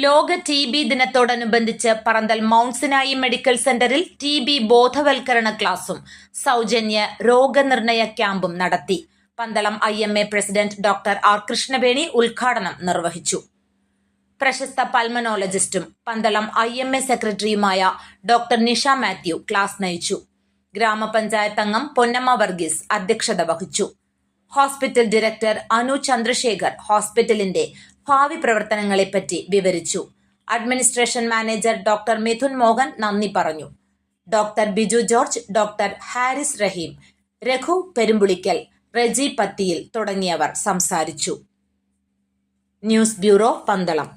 ലോക TB ദിനത്തോടനുബന്ധിച്ച് Paranthal mount Sinai medical സെന്ററിൽ TB ബോധവൽക്കരണ ക്ലാസും സൗജന്യ രോഗനിർണയ ക്യാമ്പും നടത്തി. Pandalam IMA president doctor R. Krishnaveni ഉദ്ഘാടനം നിർവഹിച്ചു. പ്രശസ്ത പൾമനോളജിസ്റ്റും പന്തളം IMA സെക്രട്ടറിയുമായ ഡോക്ടർ നിഷ മാത്യു ക്ലാസ് നയിച്ചു. ഗ്രാമപഞ്ചായത്ത് അംഗം പൊന്നമ്മ വർഗീസ് അധ്യക്ഷത വഹിച്ചു. ഹോസ്പിറ്റൽ ഡയറക്ടർ അനു ചന്ദ്രശേഖർ ഹോസ്പിറ്റലിന്റെ ഭാവി പ്രവർത്തനങ്ങളെപ്പറ്റി വിവരിച്ചു. Administration manager doctor Mithun Mohan നന്ദി പറഞ്ഞു. ഡോക്ടർ ബിജു ജോർജ്, ഡോക്ടർ ഹാരിസ് റഹീം, രഘു പെരുമ്പുളിക്കൽ, റെജി പത്തിയിൽ തുടങ്ങിയവർ സംസാരിച്ചു. News bureau, Pandalam.